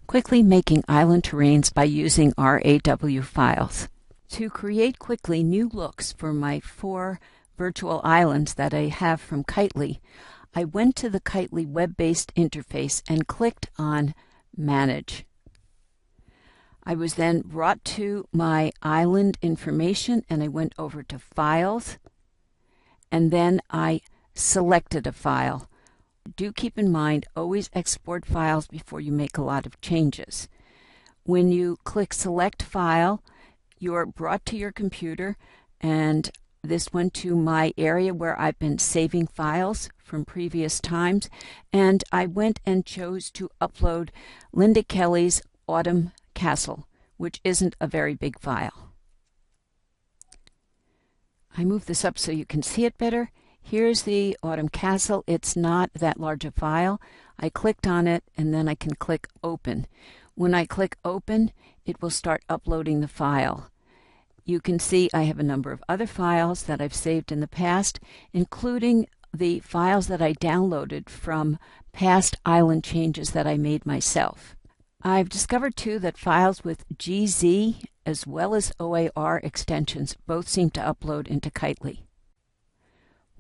Quickly making island terrains by using RAW files. To create quickly new looks for my 4 virtual islands that I have from Kitely, I went to the Kitely web-based interface and clicked on Manage. I was then brought to my island information and I went over to Files, and then I selected a file. Do keep in mind, always export files before you make a lot of changes. When you click Select File, you're brought to your computer, and this went to my area where I've been saving files from previous times, and I went and chose to upload Linda Kelly's Autumn Castle, which isn't a very big file. I move this up so you can see it better. Here's the Autumn Castle. It's not that large a file. I clicked on it and then I can click Open. When I click Open, it will start uploading the file. You can see I have a number of other files that I've saved in the past, including the files that I downloaded from past island changes that I made myself. I've discovered too that files with GZ as well as OAR extensions both seem to upload into Kitely.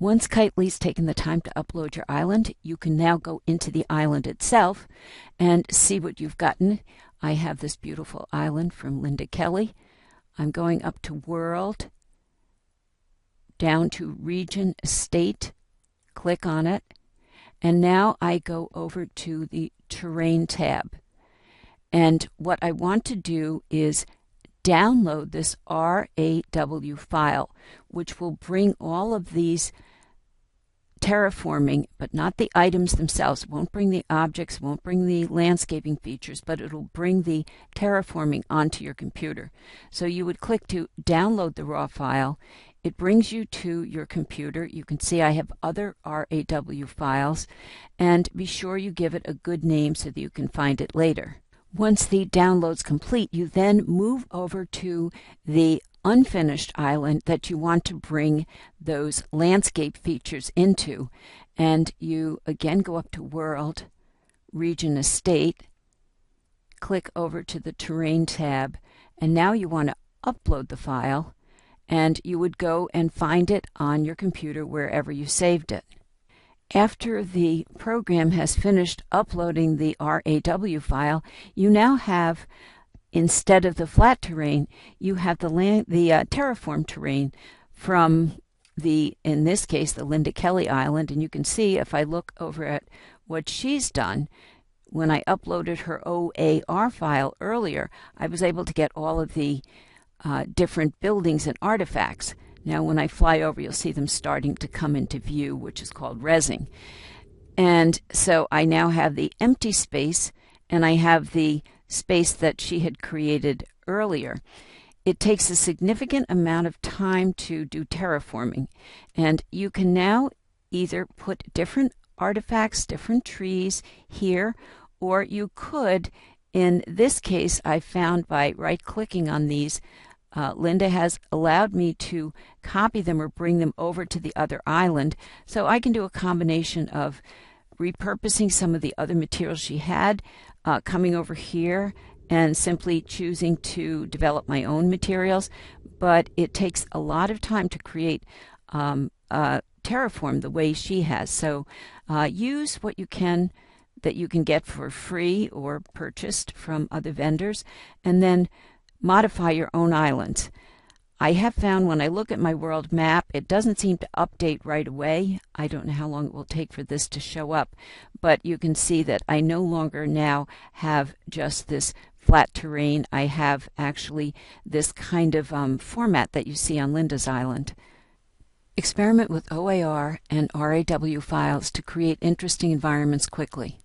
Once Kitely's taken the time to upload your island, you can now go into the island itself and see what you've gotten. I have this beautiful island from Linda Kelly. I'm going up to World, down to Region, State, click on it, and now I go over to the Terrain tab. And what I want to do is download this RAW file, which will bring all of these terraforming, but not the items themselves. It won't bring the objects, won't bring the landscaping features, but it'll bring the terraforming onto your computer. So you would click to download the raw file. It brings you to your computer. You can see I have other RAW files, and be sure you give it a good name so that you can find it later. Once the download's complete, you then move over to the unfinished island that you want to bring those landscape features into. And you again go up to World, Region, Estate, click over to the Terrain tab, and now you want to upload the file, and you would go and find it on your computer wherever you saved it. After the program has finished uploading the RAW file, you now have, instead of the flat terrain, you have the terraformed terrain from in this case, the Linda Kelly Island. And you can see if I look over at what she's done, when I uploaded her OAR file earlier, I was able to get all of the different buildings and artifacts. Now when I fly over, you'll see them starting to come into view, which is called resing. And so I now have the empty space, and I have the space that she had created earlier. It takes a significant amount of time to do terraforming, and you can now either put different artifacts, different trees here, or you could, in this case, I found by right-clicking on these, Linda has allowed me to copy them or bring them over to the other island, so I can do a combination of repurposing some of the other materials she had, coming over here and simply choosing to develop my own materials. But it takes a lot of time to create terraform the way she has. So use what you can that you can get for free or purchased from other vendors, and then modify your own islands. I have found when I look at my world map, it doesn't seem to update right away. I don't know how long it will take for this to show up, but you can see that I no longer now have just this flat terrain. I have actually this kind of format that you see on Linda's Island. Experiment with OAR and RAW files to create interesting environments quickly.